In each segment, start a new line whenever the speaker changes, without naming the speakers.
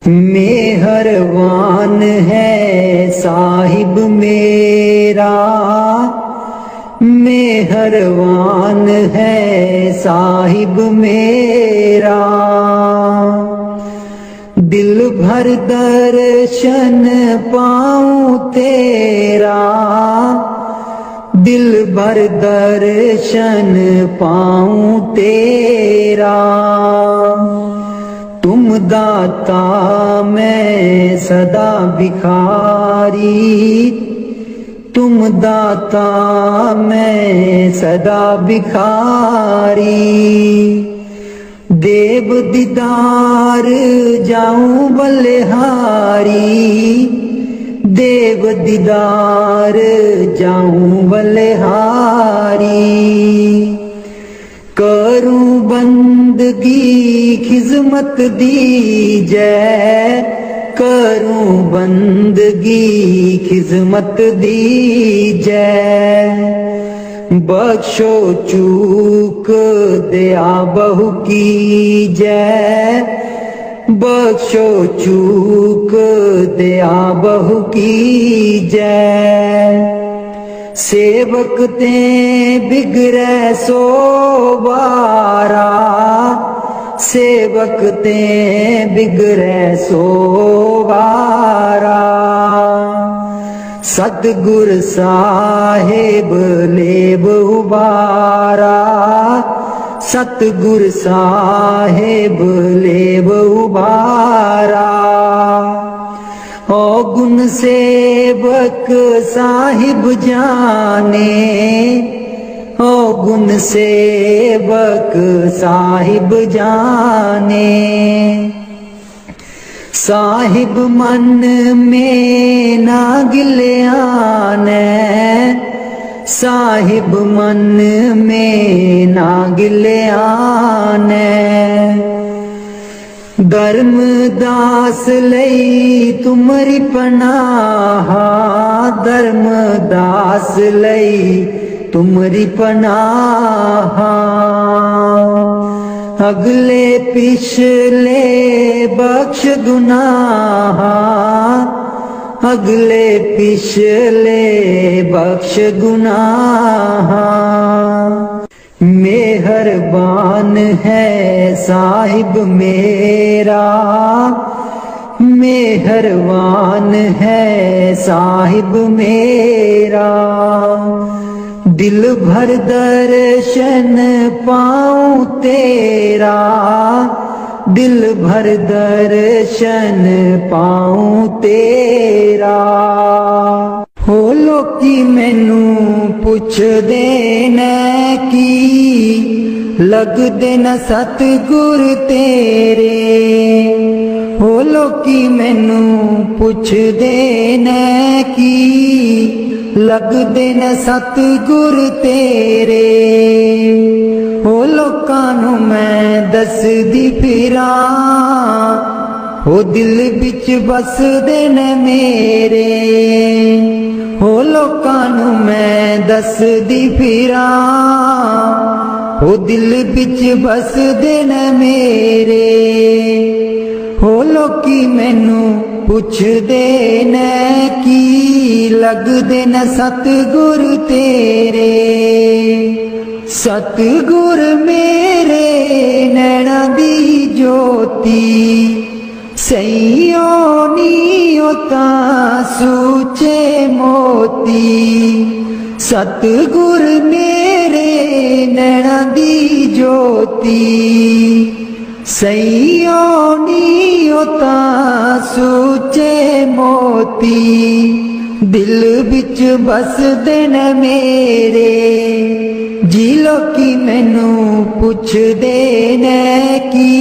मेहरबान है साहिब मेरा, मेहरबान है साहिब मेरा। दिल भर दर्शन पाऊं तेरा, दिल भर दर्शन पाऊं तेरा। तुम दाता मैं सदा भिखारी, तुम दाता मैं सदा भिखारी। देव दीदार जाऊं बलिहारी, देव दीदार जाऊं बलिहारी। करूं बंदगी खिजमत दीजै, करूं बंदगी खिजमत दीजै। बख्शो चूक दया बहु कीजै, बख्शो चूक दया बहु कीजै। सेवक ते बिगड़े सो बारा, सेवक ते बिगड़े सो बारा। सतगुर साहेब लेब उबारा, सतगुर साहेब लेब उबारा। ओ गुण सेवक साहिब जाने, ओ गुण सेवक साहिब जाने। साहिब मन में ना गिल्याने, साहिब मन में ना गिल्याने। धर्मदास लई तुमरी पनाह, धर्मदास लई तुमरी पनाह। अगले पिछले बख्श गुनाह, अगले पिछले बख्श गुनाह। मेहरबान है साहिब मेरा, मेहरबान है साहिब मेरा। दिल भर दर्शन पाऊं तेरा, दिल भर दर्शन पाऊं तेरा। हो लोकी मैनू पुछदे ने की, लगदे न सतगुर तेरे। हो लोकी मैनू पुछदे ने की, लगदे न सतगुर तेरे। हो लोकां नू मैं दसदी फिरां, हो दिल बिच बसदे न मेरे। हो लोकां नू मैं दसदी फिरां, हो दिल बिच बसदे न मेरे। हो लोकी मैनू पुछदे ने की, लगदे न सतगुर तेरे। सतगुर मेरे नैना दी ज्योति, सैयो नीओ तां सूचे मोती। सतगुर मेरे नैना दी ज्योति, सैयो नीओ तां सूचे मोती। दिल बिच बसदे न मेरे, जी लोकी मैनू पुछदे ने की,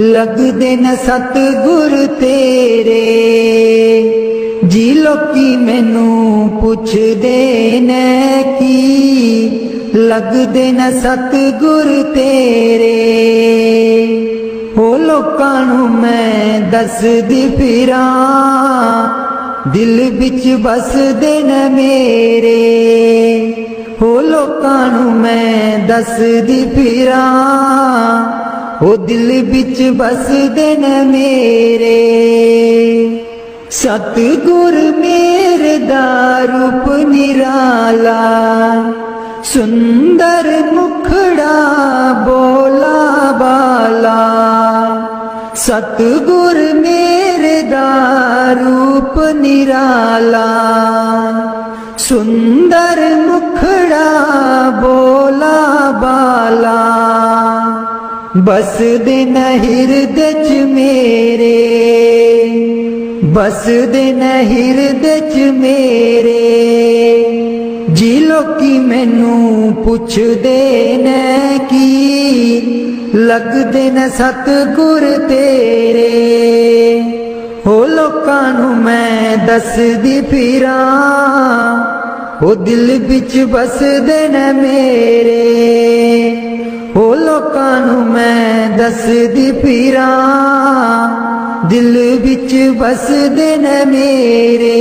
लगदे न सतगुर तेरे। जी लोकी मैनू पुछदे ने की, लगदे न सतगुर तेरे। हो लोकां नू मैं दसदी फिरां, दिल बिच बसदे न मेरे। हो लोकां नू मैं दसदी फिरां, ओ दिल बिच बसदे न मेरे। सतगुर मेरे दा रूप निराला, सुंदर मुखड़ा बोला बाला। सतगुर मेरे दा रूप निराला, सुंदर मुखड़ा बोला बाला। बस दे न हिरदे च मेरे, बस दे न हिरदे च मेरे। जी लोकी मैनू पुछदे न की, लगदे न सतगुर तेरे। हो लोकां नू मैं दसदी फिरां, ओ दिल बिच बसदे न मेरे। हो लोकां नू मैं दसदी फिरां, दिल बिच बसदे न मेरे।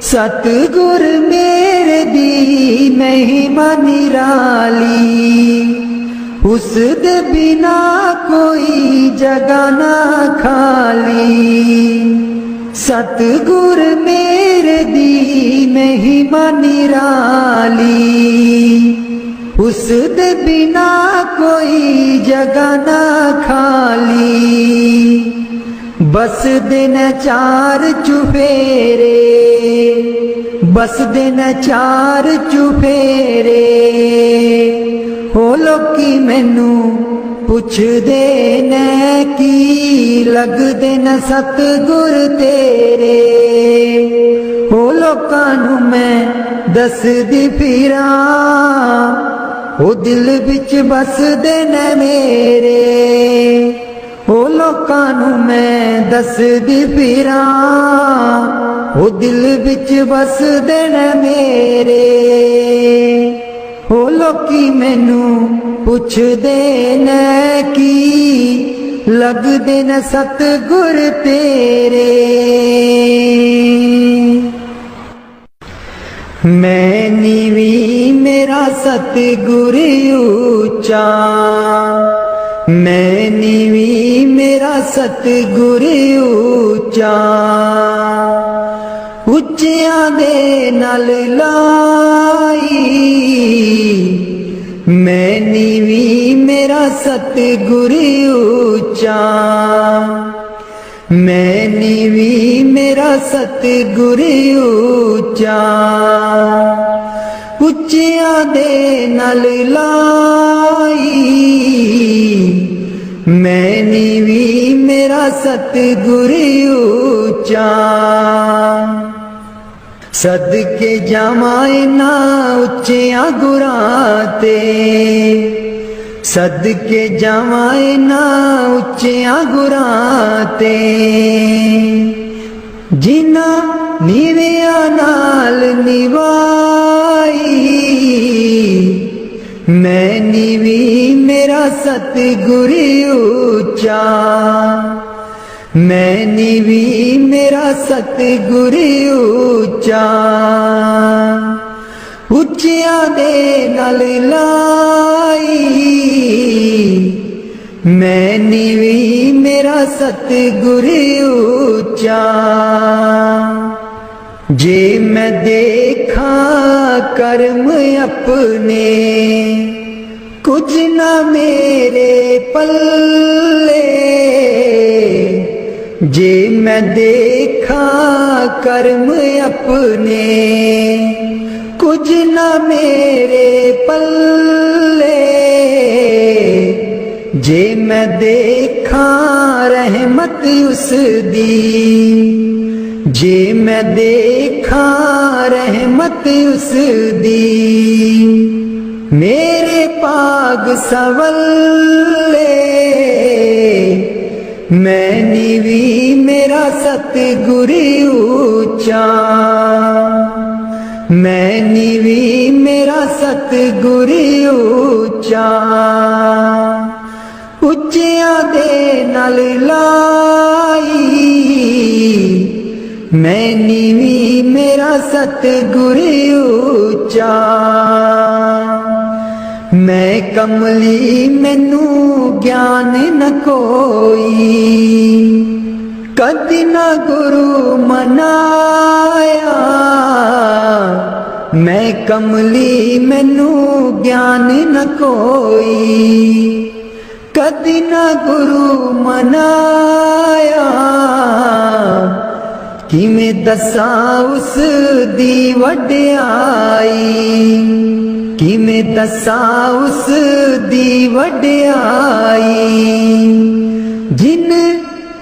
सतगुर मेरे दी महिमा निराली, उस दे बिना कोई जगह ना खाली। सतगुर मेरे दी महिमा निराली, उस दे बिना कोई जगह ना खाली। बस दे न चार चुफेरे, बस दे न चार चुफेरे। हो लोकी मैनू पुछदे न की, लगदे न सतगुर तेरे। हो लोकां नू मैं दसदी फिरां, ओ दिल बिच बसदे न मेरे। ओ लोकां नू मैं दसदी फिरां, ओ दिल बिच बसदे न मेरे। ओ लोकी मैनू पुछदे न की, लगदे न सतगुर तेरे। मैं नीवी मेरा सतगुर ऊंचा, मैं नीवी मेरा सतगुर ऊंचा। उच्चियां दे नाल लाई, मैं नीवी मेरा सतगुर ऊंचा। मैं नीवी मेरा सतगुर ऊंचा। उच्चियां दे नाल लाई, मैं नीवी मेरा सतगुर ऊंचा। सदके जावां ना उच्चियां गुरां ते, सदके जावां ना उच्चियां गुरां ते। जिन्ना नीवियां नाल निवाई, मैं नीवी मेरा सतगुर ऊंचा। मैं नीवी मेरा सतगुर ऊंचा। उच्चियां दे नाल लाई, मैं नीवी मेरा सतगुर ऊंचा। जे मैं देखा कर्म अपने, कुछ ना मेरे पल्ले। जे मैं देखा कर्म अपने, कुछ ना मेरे पल्ले। जे मैं देखा रहमत उस दी, जे मैं देखा रहमत उस दी। मेरे पाग सवल्ले, मैं नीवी मेरा सतगुर ऊंचा। मैं नीवी मेरा सतगुर ऊंचा। उच्चियां दे नाल लाई, मैं नीवी मेरा सतगुर ऊंचा। मैं कमली मैनू ज्ञान न कोई, कदी न गुरु मनाया। मैं कमली मैनू ज्ञान न कोई, कदी न गुरु मनाया। किवें दसां उस दी वड्याई, किवें दसां उस दी वड्याई। जिन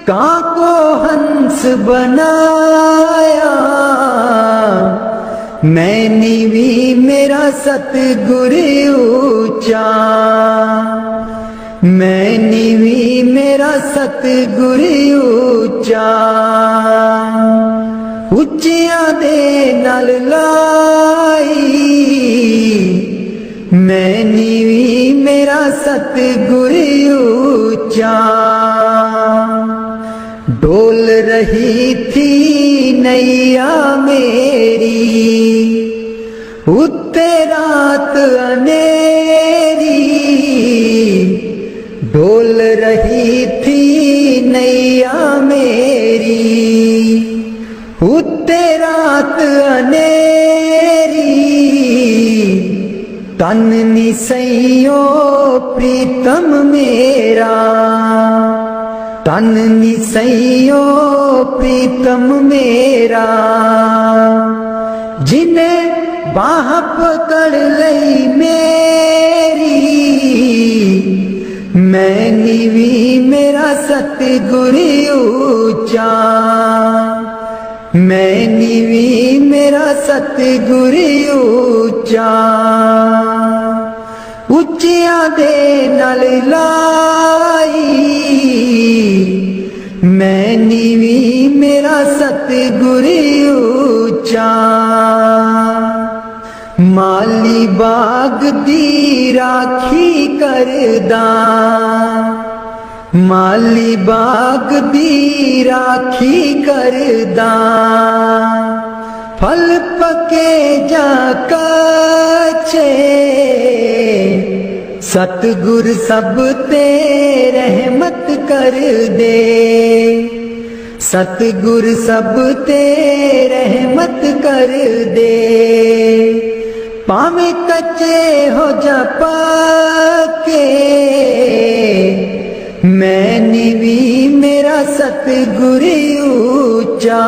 कां को हंस बनाया, मैं नीवी मेरा सतगुर ऊंचा। मैं नीवी मेरा सतगुर ऊंचा। उच्चियां दे नाल लाई, मैं नीवी मेरा सतगुर ऊंचा। डोल रही थी नैया मेरी, उत्ते रात अनेरी। डोल रही थी नैया मेरी, उत्ते रात अनेरी। तन निसैयो प्रीतम मेरा, तन निसैयो प्रीतम मेरा। जिन्हें बाह पकड़ लई मेरी, मैं नीवी मेरा सतगुर ऊंचा। मैं नीवी मेरा सतगुर ऊंचा। उच्चियां दे नाल लाई, मैं नीवी मेरा सतगुर ऊंचा। माली बाग दी राखी करदा, माली बाग दी राखी करदा। फल पके जा कच्चे, सतगुर सब ते रहमत कर दे। सतगुर सब ते रहमत कर दे। पावे कच्चे हो जा पक्के, मैं नीवी मेरा सतगुर ऊंचा।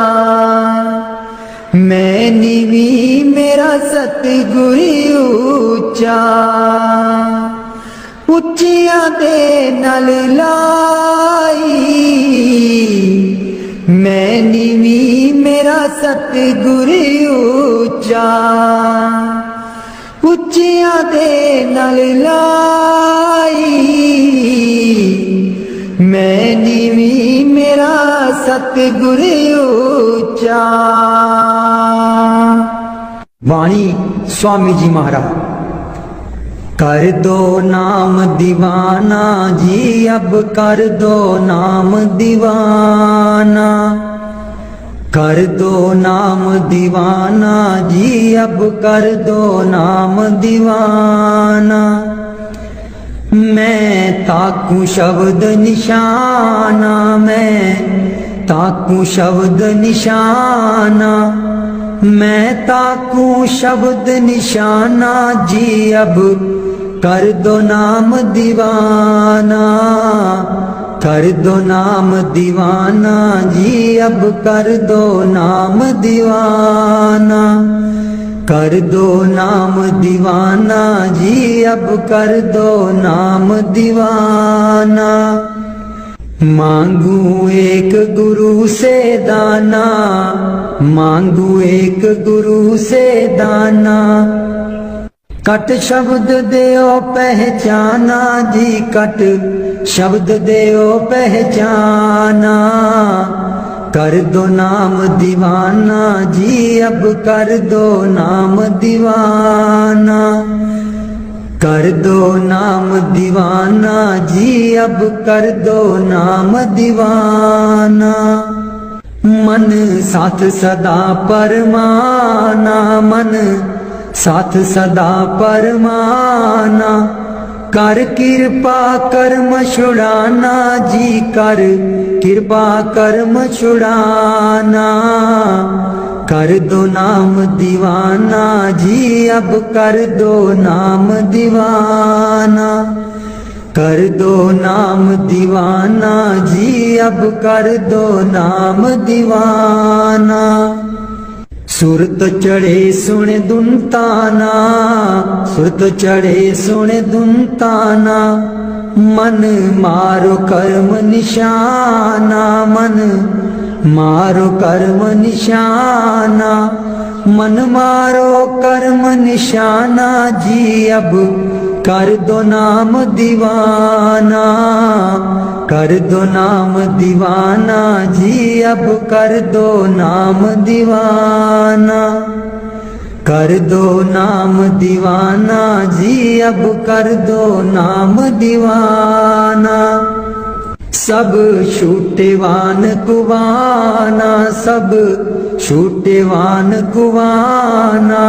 मैं नीवी मेरा सतगुर ऊंचा। उच्चियां दे नाल लाई, मैं नीवी मेरा सतगुर ऊंचा। उच्चियां दे नाल लाई, मैं नीवी मेरा सतगुर ऊंचा। वाणी स्वामी जी महाराज। कर दो नाम दीवाना जी, अब कर दो नाम दीवाना। कर दो नाम दीवाना जी, अब कर दो नाम दीवाना। मैं ताकू शब्द निशाना, मैं ताकू शब्द निशाना। मैं ताकू शब्द निशाना जी, अब कर दो नाम दीवाना। कर दो नाम दीवाना जी, अब कर दो नाम दीवाना। कर दो नाम दीवाना जी, अब कर दो नाम दीवाना। मांगू एक गुरु से दाना, मांगू एक गुरु से दाना। कट शब्द देओ पहचाना जी, कट शब्द देओ पहचाना। कर दो नाम दीवाना जी, अब कर दो नाम दीवाना। कर दो नाम दीवाना जी, अब कर दो नाम दीवाना। मन साथ सदा परमाना, मन साथ सदा परमाना। कर कृपा कर्म छुड़ाना जी, कर कृपा कर्म छुड़ाना। कर दो नाम दीवाना जी, अब कर दो नाम दीवाना। कर दो नाम दीवाना जी, अब कर दो नाम दीवाना। सुरत चढ़े सुन दुनताना, सुरत चढ़े सुन दुनताना। मन मारो कर्म निशाना, मन मारो कर्म निशाना। मन मारो कर्म निशाना जी, अब कर दो नाम दीवाना। कर दो नाम दीवाना जी, अब कर दो नाम दीवाना। कर दो नाम दीवाना जी, अब कर दो नाम दीवाना। सब छूटेवान कुवाना, सब छूटेवान कुवाना।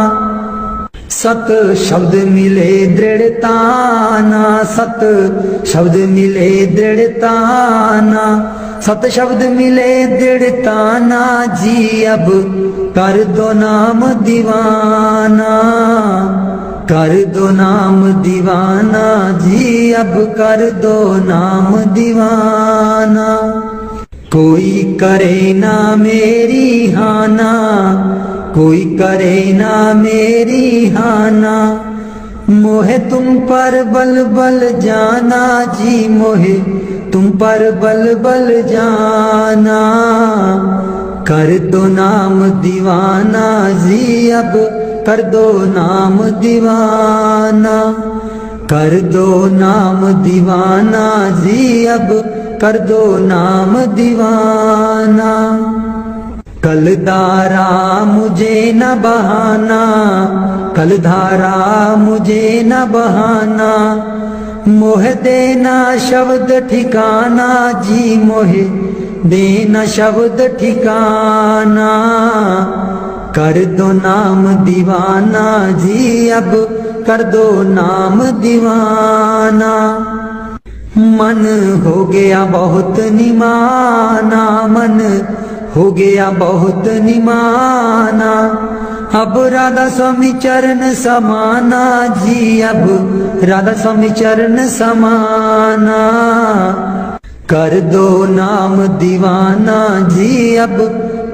सत शब्द मिले दृढ़ताना, सत शब्द मिले दृढ़ताना। सत शब्द मिले दृढ़ताना जी, अब कर दो नाम दीवाना। कर दो नाम दीवाना जी, अब कर दो नाम दीवाना। कोई करे ना मेरी हाना, कोई करे ना मेरी हाना। मोहे तुम पर बल बल जाना जी, मोहे तुम पर बल बल जाना। कर दो नाम दीवाना जी, अब कर दो नाम दीवाना। कर दो नाम दीवाना जी, अब कर दो नाम दीवाना। कल धारा मुझे न बहाना, कल धारा मुझे न बहाना। मोह देना शब्द ठिकाना जी, मोहे देना शब्द ठिकाना। कर दो नाम दीवाना जी, अब कर दो नाम दीवाना। मन हो गया बहुत निमाना, मन हो गया बहुत निमाना। अब राधा स्वामी चरण समाना जी, अब राधा स्वामी चरण समाना। कर दो नाम दीवाना जी, अब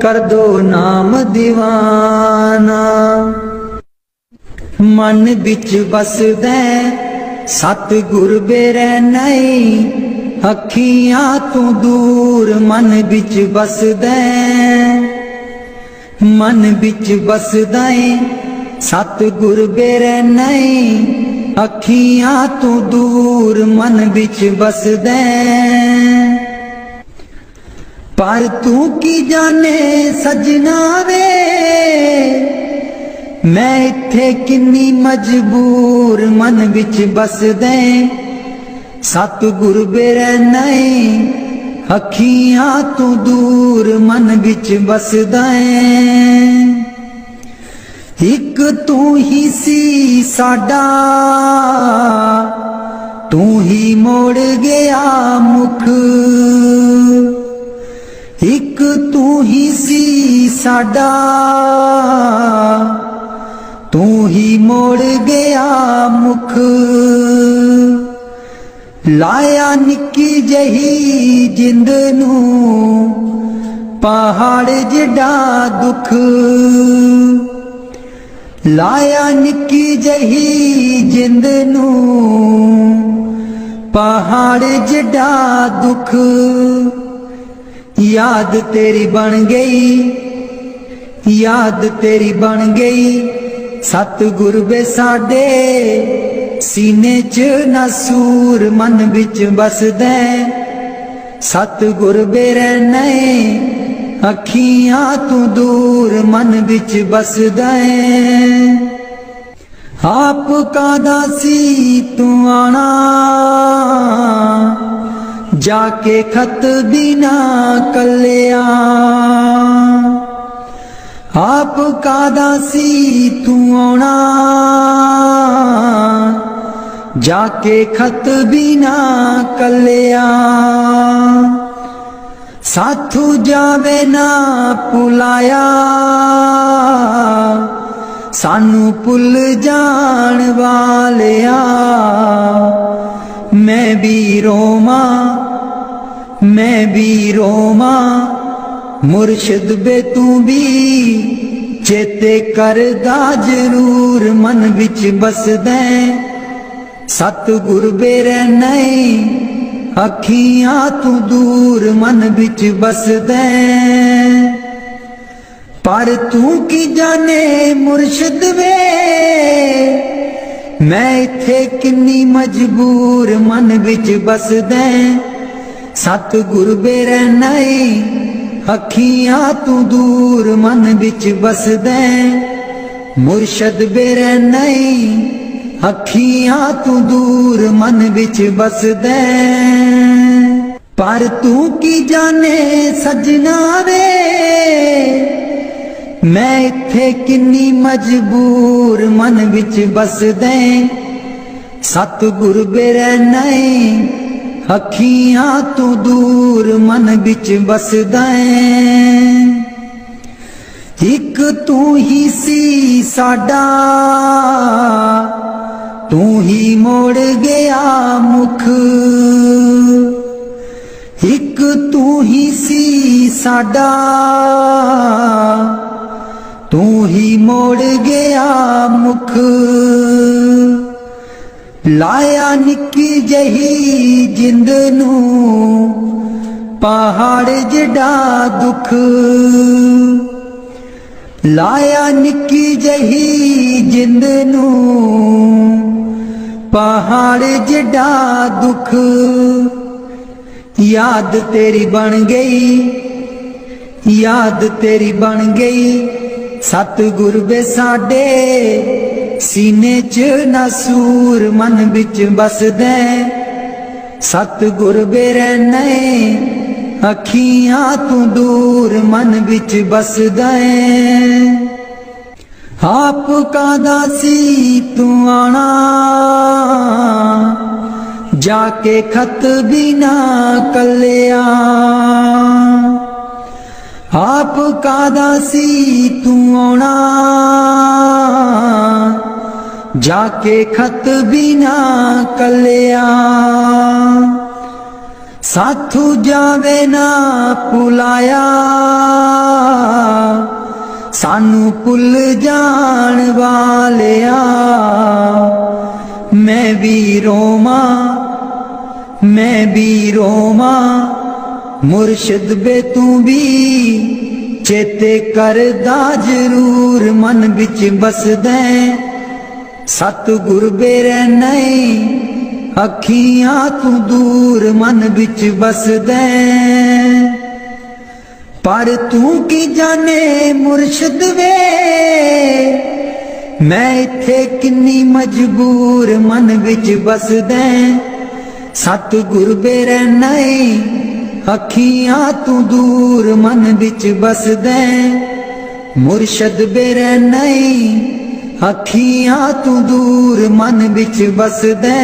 कर दो नाम दीवाना। मन बिच बसदे सतगुर बेरै नहीं, अखियां तू दूर मन बिच बसदे। मन बिच बसदा सतगुर बेरै नहीं, अखियां तू दूर मन बिच बसदे। पर तू की जाने सजना वे, मैं इत्थे किन्नी मजबूर मन बिच बसदे। सतगुर बेरै नहीं, अखियां तू दूर मन बिच बसदा। एक तू ही सी साडा, तू ही मोड़ गया मुख। एक तू ही सी साडा, तू ही मोड़ गया मुख। लाया निक्की जही जिंद नू पहाड़ जिडा दुख। लाया निक्की जही जिंद नू पहाड़ जिडा दुख। याद तेरी बन गई, याद तेरी बन गई। सतगुर वे साडे सीने च नसूर मन बिच बसदे। सतगुर बेरै नहीं, अखियां तू दूर मन बिच बसदा। आप कादा सी तू आना, जाके खत बिना कलिया। आप कादा सी तू आना, जाके खत भी ना कलिया। साथू जावे ना पुलाया, सानू पुल जान वालिया। मैं भी रोमा, मैं भी रोमा, मुर्शिद बे तू भी चेते करदा जरूर मन विच बसदे। सतगुर बेरे नहीं अखियां तू दूर मन विच बसदे। पर तू की जाने मुर्शिद वे, मैं इत्थे किन्नी मजबूर मन विच बसदे। सतगुर बेरे नहीं अखियां तू दूर मन विच बसदे। मुर्शद बेरे नहीं अखियां तू दूर मन विच बसदे। पर तू की जाने सजना वे, मैं इत्थे किन्नी मजबूर मन विच बसदे। सतगुर बेरे नहीं अखियां तू दूर मन विच बसदे। एक तू ही सी साडा, तू ही मोड़ गया मुख। एक तू ही सी साडा, तू ही मोड़ गया मुख। लाया निक्की जही जिंद नू पहाड़ जिडा दुख। लाया निक्की जही जिंद नू पहाड़ जिडा दुख। याद तेरी बन गई, याद तेरी बन गई। सतगुर वे साडे सीने च नसूर मन विच बसदे। सतगुर बेरे नहीं अखियां तू दूर मन विच बसदे। आप कादा सी तू आना, जाके खत भी ना कलिया। आप कादा सी तू आना, जाके खत भी ना कलिया। साथू जावे ना पुलाया, सानू पुल जान वालिया। मैं भी रोमा, मैं भी रोमा, मुर्शिद बे तू भी चेते करदा जरूर मन विच बसदे। सतगुर बेरे नहीं अखियां तू दूर मन विच बसदे। पर तू की जाने मुर्शिद वे, मैं इत्थे किन्नी मजबूर मन विच बसदे। सतगुर बेरे नहीं अखियां तू दूर मन विच बसदे। मुर्शद बेरे नहीं अखियां तू दूर मन विच बसदे।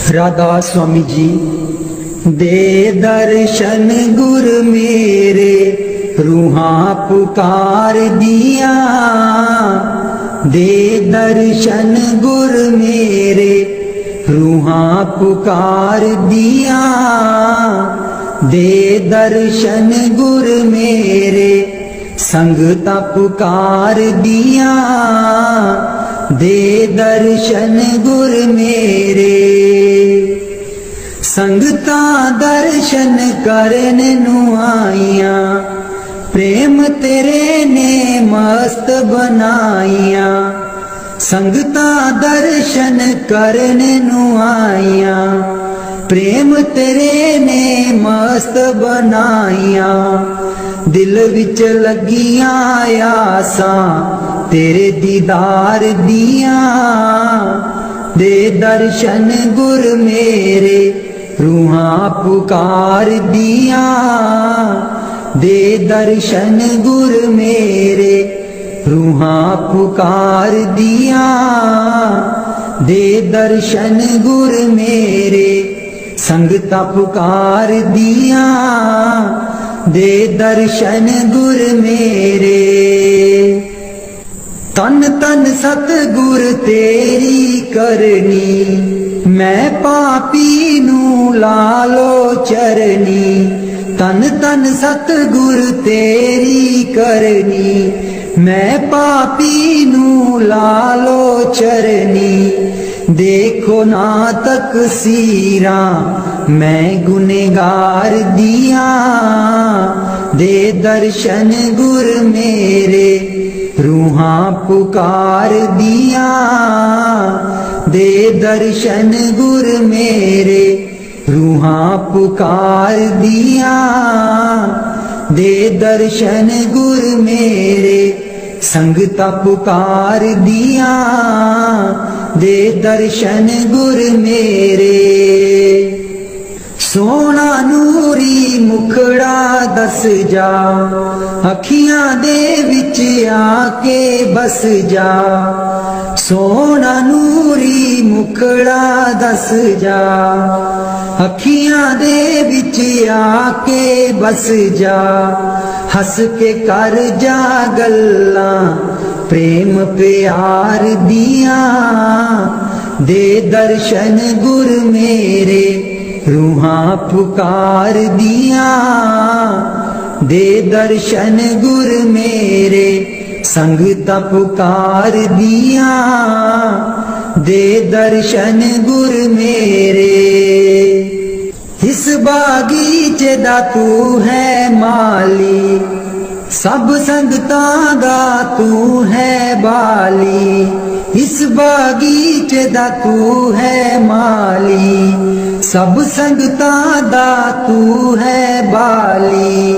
राधा स्वामी जी दे दर्शन गुर मेरे, रूहां पुकार दिया। दे दर्शन गुर मेरे, रूहां पुकार दिया। दे दर्शन गुर मेरे संगता पुकार दिया, दे दर्शन गुर मेरे। संगता दर्शन करन नू आईया, प्रेम तेरे ने मस्त बनाईया। संगता दर्शन करन नू आईया, प्रेम तेरे ने मस्त बनाईया। दिल विच लगिया आसां तेरे दीदार दिया, दे दर्शन गुर मेरे रूहां पुकार दिया, दे दर्शन गुर मेरे रूहां पुकार दिया, दे दर्शन गुर मेरे संगता पुकार दिया, दे दर्शन गुर मेरे। तन तन सतगुर तेरी करनी, मैं पापी नू लालो चरनी। तन तन सतगुर तेरी करनी, मैं पापी नू लालो चरनी। देखो ना तकसीरा मैं गुनहगार दिया, दे दर्शन गुर मेरे रूहां पुकार दिया, दे दर्शन गुर मेरे रूहां पुकार दिया, दे दर्शन गुर मेरे संगता पुकार दिया, दे दर्शन गुर मेरे। सोना नूरी मुखड़ा दस जा, अखियां दे विच आके बस जा। सोना नूरी मुखड़ा दस जा, अखियां दे विच आके बस जा। हस के कर जा गल्लां प्रेम प्यार दिया, दे दर्शन गुर मेरे रूहां पुकार दिया, दे दर्शन गुर मेरे संगता पुकार दिया, दे दर्शन गुर मेरे। इस बागीचे दा तू है माली, सब संगतां दा तू है बाली। इस बागीचे दा तू है माली, सब संगतां दा तू है बाली।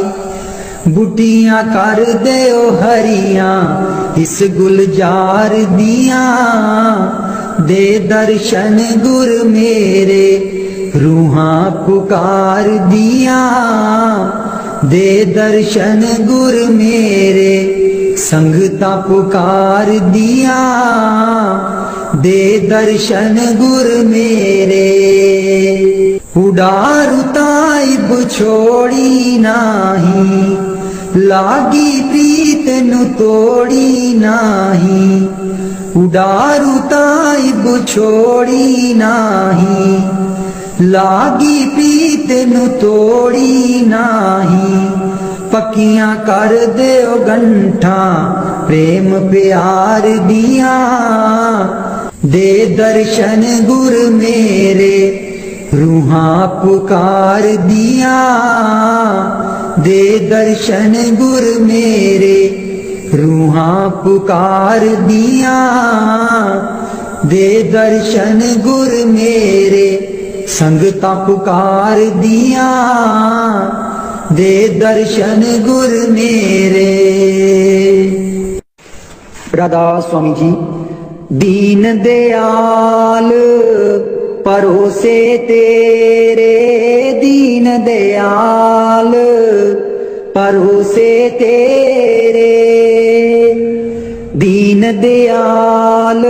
बुटियां कर दे ओ हरियां इस गुलजार दिया, दे दर्शन गुर मेरे रूहां पुकार दिया, दे दर्शन गुर मेरे संगता पुकार दिया, दे दर्शन गुर मेरे। उडारू ताइब छोड़ी नाही, लागी प्रीत नु तोड़ी नाही। उडारू ताइब छोड़ी नाही, लागी प्रीत नु तोड़ी नाही। पक्कियां कर दे ओ गंठा प्रेम प्यार दिया, दे दर्शन गुर मेरे रूहां पुकार दिया, दे दर्शन गुर मेरे रूहां पुकार दिया, दे दर्शन गुर मेरे संगता पुकार दिया, दे दर्शन गुर मेरे। राधा स्वामी जी। दीन दयाल परोसे तेरे, दीन दयाल परोसे तेरे। दीन दयाल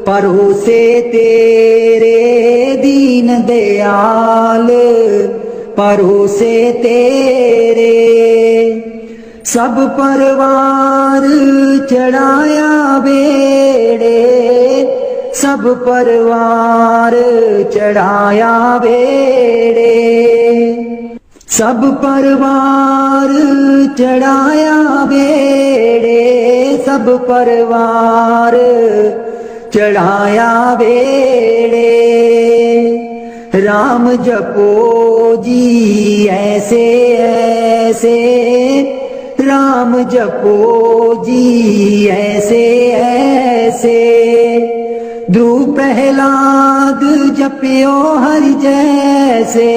परोसे तेरे, दीन दयाल परोसे तेरे। सब परवार चढ़ाया बेड़े, सब परवार चढ़ाया बेड़े। सब परवार चढ़ाया बेड़े, सब परवार चढ़ाया बेड़े। राम जपो जी ऐसे ऐसे, राम जपो जी ऐसे ऐसे। ध्रुव प्रहलाद जपियो हरि जैसे,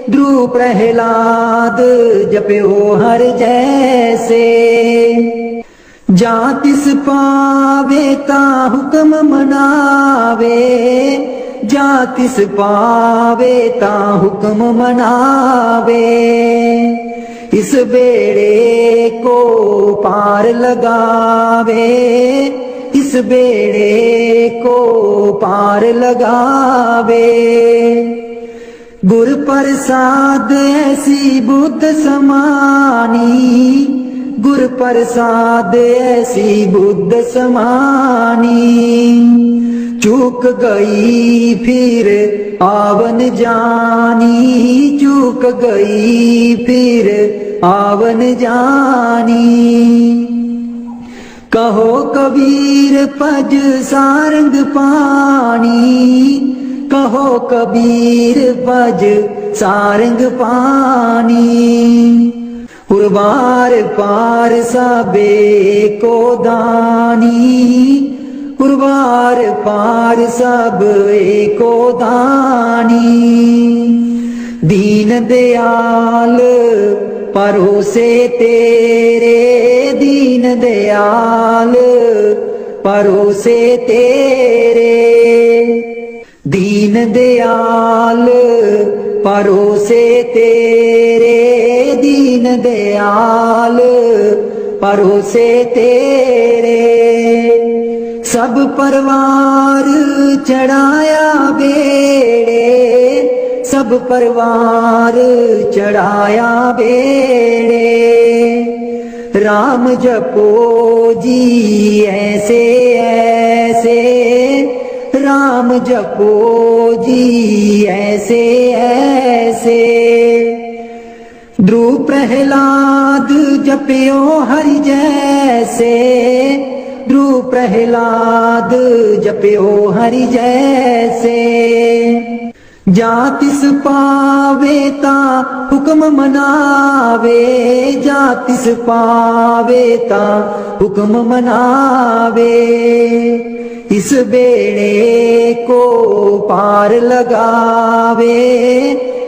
ध्रुव प्रहलाद जपियो हर जैसे। जा तिस पावे ता हुक्म मनावे, जा तिस पावे ता हुक्म मनावे। इस बेड़े को पार लगावे, इस बेड़े को पार लगावे। गुर प्रसाद ऐसी बुद्ध समानी, गुर प्रसाद ऐसी बुद्ध समानी। चूक गई फिर आवन जानी, चूक गई फिर आवन जानी। कहो कबीर पज सारंग पानी, कहो कबीर पज सारंग पानी। उर्वार पार सबे को दानी, उर्वार पार सब एको दानी। दीन दयाल परोसे तेरे, दीन दयाल परोसे तेरे। दीन दयाल परोसे तेरे, दीन दयाल परोसे तेरे। सब परवार चढ़ाया बेड़े, सब परवार चढ़ाया बेड़े। राम जपो जी ऐसे ऐसे, राम जपो जी ऐसे ऐसे। ध्रुव प्रहलाद जपियो हरि जैसे, ध्रुव प्रहलाद जपियो हरि जैसे। जा तिस पावे ता हुक्म मनावे, जा तिस पावे ता हुक्म मनावे। इस बेड़े को पार लगावे,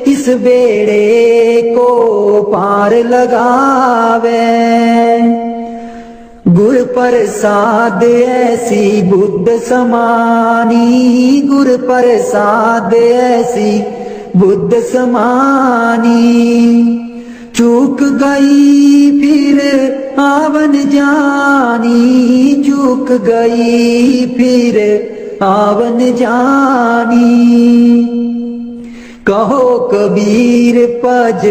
इस बेड़े को पार लगावे। गुर प्रसाद ऐसी बुद्ध समानी, गुर प्रसाद ऐसी बुद्ध समानी। चूक गई फिर आवन जानी, चूक गई फिर आवन जानी। कहो कबीर पज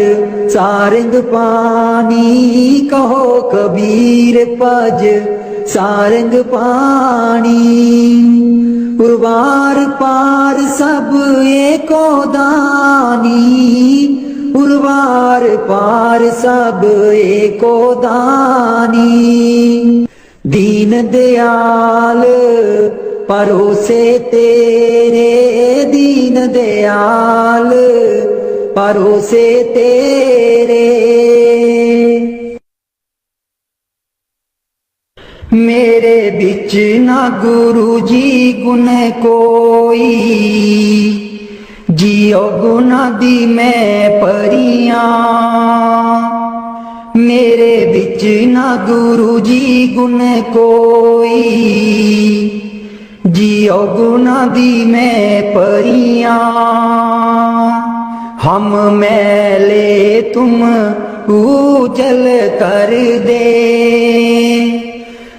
सारंग पानी, कहो कबीर पज सारंग पानी। उर्वार पार सब एको दानी, उर्वार पार सब एको दानी। दीन दयाल परोसे तेरे, दीन दयाल परोसे तेरे। मेरे बिच ना गुरु जी गुण कोई, जियो गुना दी मैं परियां। मेरे बिच ना गुरु जी गुण कोई, जियो गुना दी मैं परियां। हम मैले तुम उजल कर दे,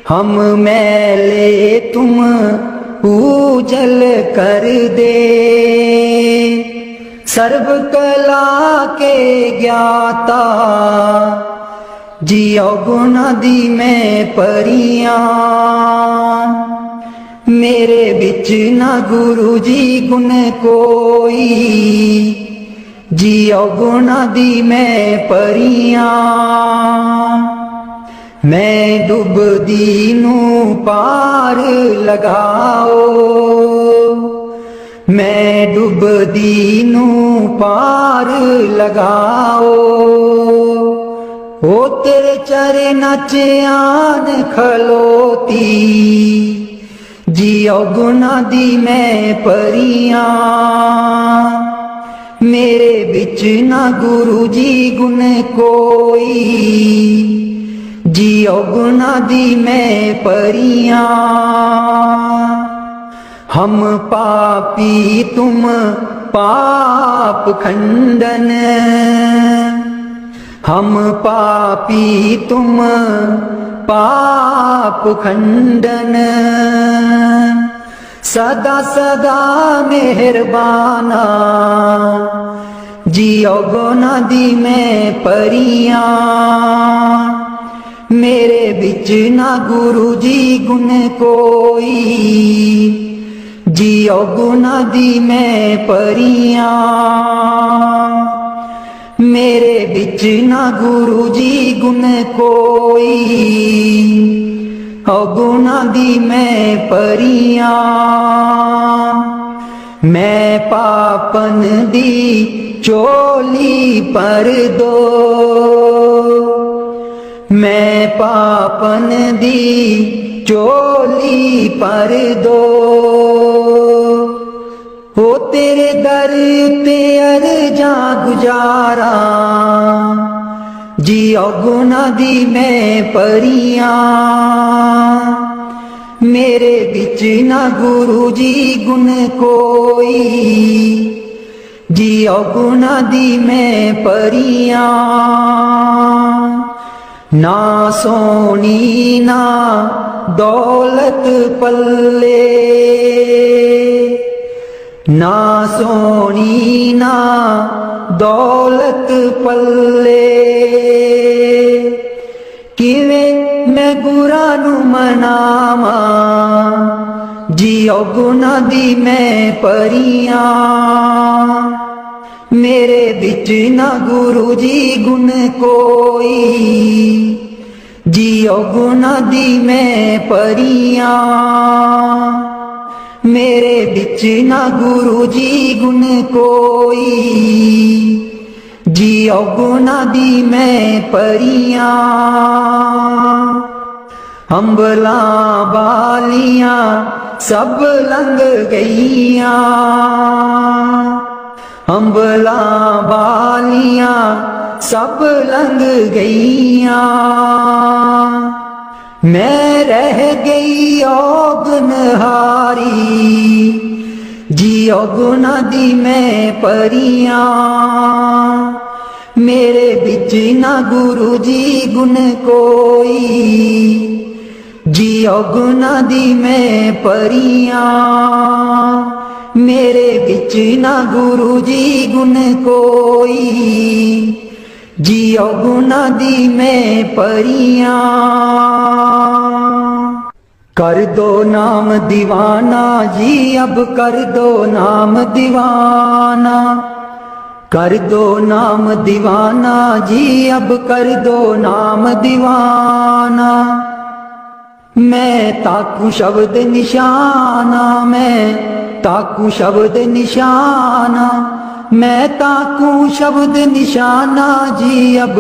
हम मैले तुम उजल कर दे। सर्व कला के ज्ञाता, जियो गुना दी मैं परियां। मेरे बिच ना गुरु जी गुण कोई, जियो गुना दी मैं परियां, मैं डुबदी नू पार लगाओ, मैं डुबदी नू पार लगाओ। ओ तेरे चरना च आन खलोती, जियो गुना दी मैं परियां, मेरे बिच ना गुरु जी गुण कोई, जियो गुना दी मैं परियां। हम पापी तुम पाप खंडन, हम पापी तुम पाप खंडन, सदा सदा मेहरबाना, जियो गुना दी मैं परियां, मेरे बिच ना गुरु जी गुण कोई, जियो गुना दी मैं परियां, मेरे बिच ना गुरु जी गुण कोई, गुना दी मैं परियां। मैं पापन दी चोली पर दो, मैं पापन दी चोली पर दो, हो तेरे दर ते अर्जा गुजारा, जियो गुना दी मैं परियां, मेरे बिच ना गुरु जी गुण कोई, जियो गुना दी मैं परियां। ना सोनी ना दौलत पल्ले, ना सोनी ना दौलत पल्ले, किवें मैं गुरा नू मनावा, जियो गुना दी मैं परियां, मेरे बिच ना गुरु जी गुण कोई, जियो गुना दी मैं परियां, मेरे बिच ना गुरु जी गुण कोई, जियो गुना दी मैं परियां। अंबला बालियां सब लंघ गईयां, अंबला बालियां सब लंघ गईयां, मैं रह गई औगनहारी, जियो गुना दी मैं परियां, मेरे बिच ना गुरु जी गुण कोई, जियो गुना दी मैं परियां, मेरे बिच ना गुरु जी गुण कोई, जियो गुना दी मैं परियां। कर दो नाम दीवाना जी अब कर दो नाम दीवाना, कर दो नाम दीवाना जी अब कर दो नाम दीवाना, मैं ताकू शब्द निशाना, मैं ताकू शब्द निशाना, मैं ताकू शब्द निशाना जी अब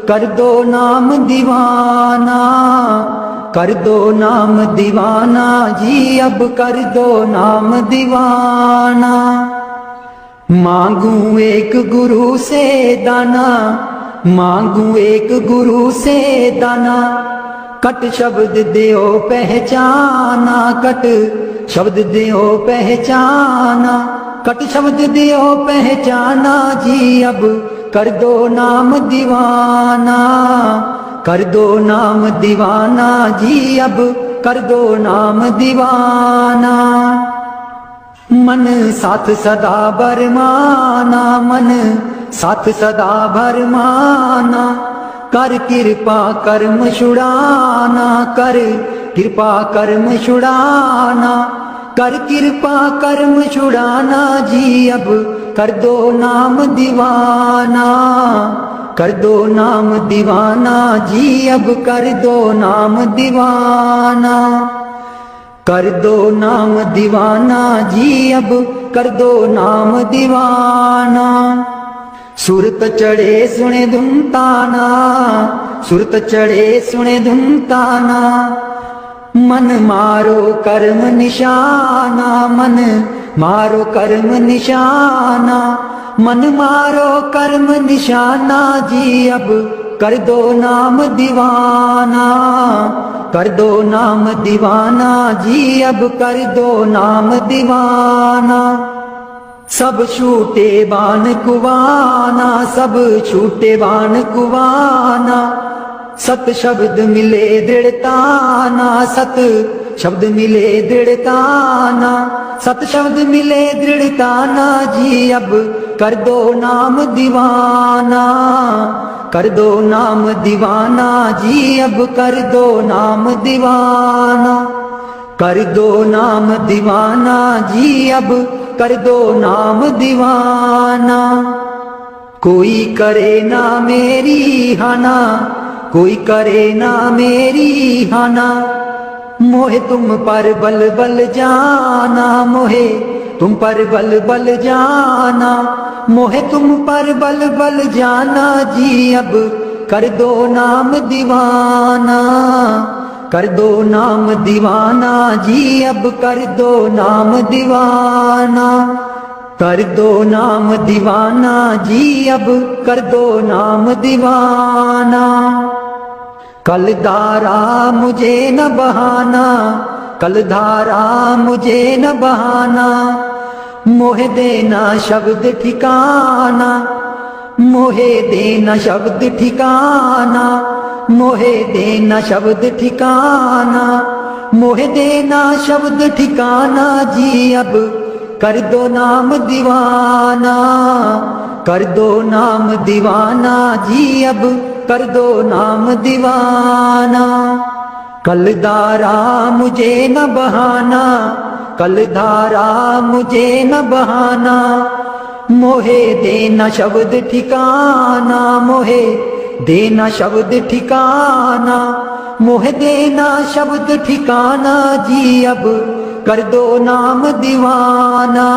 कर दो नाम दीवाना, कर दो नाम दीवाना जी अब कर दो नाम दीवाना। मांगू एक गुरु से दाना, मांगू एक गुरु से दाना, कट शब्द देओ पहचाना, कट शब्द देओ पहचाना, कट शब्द देओ पहचाना जी अब कर दो नाम दीवाना, कर दो नाम दीवाना जी अब कर दो नाम दीवाना। मन साथ सदा बरमाना, मन साथ सदा बरमाना, कर कृपा कर्म छुड़ाना, कर कृपा कर्म छुड़ाना, कर कृपा कर्म छुड़ाना जी, अब कर दो नाम दीवाना, कर दो नाम दीवाना जी, अब कर दो नाम दीवाना, कर दो नाम दीवाना जी, अब कर दो नाम दीवाना। सुरत चढ़े सुने धुन ताना, सुरत चढ़े सुने धुन ताना, मन मारो कर्म निशाना, मन मारो कर्म निशाना, मन मारो कर्म निशाना जी, अब कर दो नाम दीवाना, कर दो नाम दीवाना जी, अब कर दो नाम दीवाना। सब छूटे बान कुवाना, सब छूटे बान कुवाना, सत शब्द मिले दृढ़ताना, सत शब्द मिले दृढ़ताना, सत शब्द मिले दृढ़ताना जी, अब कर दो नाम दीवाना, कर दो नाम दीवाना जी, अब कर दो नाम दीवाना, कर दो नाम दीवाना जी, अब कर दो नाम दीवाना। कोई करे ना मेरी हाना, कोई करे ना मेरी हाना, मोहे तुम पर बल बल जाना, मोहे तुम पर बल बल जाना, मोहे तुम पर बल बल जाना जी, अब कर दो नाम दीवाना, कर दो नाम दीवाना जी, अब कर दो नाम दीवाना, कर दो नाम दीवाना जी, अब कर दो नाम दीवाना। कल धारा मुझे न बहाना, कल धारा मुझे न बहाना, मोहे देना शब्द ठिकाना, मोहे देना शब्द ठिकाना, मोहे देना शब्द ठिकाना, मोहे देना शब्द ठिकाना जी, अब कर दो नाम दीवाना, कर दो नाम दीवाना जी, अब कर दो नाम दीवाना। कल धारा मुझे न बहाना, कल धारा मुझे न बहाना, मोहे देना शब्द ठिकाना, मोहे देना शब्द ठिकाना, मोहे देना शब्द ठिकाना जी, अब कर दो नाम दीवाना,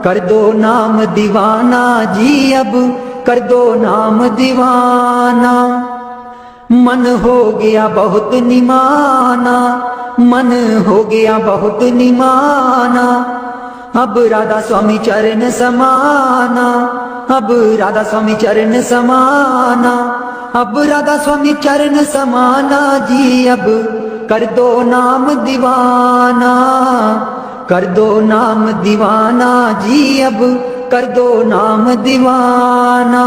कर दो नाम दीवाना जी, अब कर दो नाम दीवाना। मन हो गया बहुत निमाना, मन हो गया बहुत निमाना, अब राधा स्वामी चरण समाना, अब राधा स्वामी चरण समाना, अब राधा स्वामी चरण समाना जी, अब कर दो नाम दीवाना, कर दो नाम दीवाना जी, अब कर दो नाम दीवाना,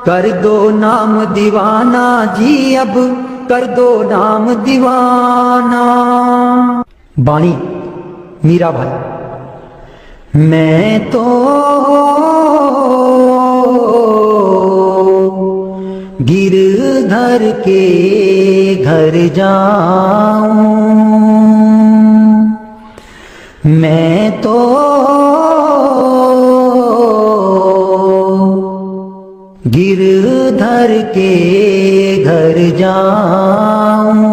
कर दो नाम दीवाना जी, अब कर दो नाम दीवाना। बाणी मीरा भाई। मैं तो गिरधर के घर जाऊं, मैं तो गिरधर के घर जाऊं,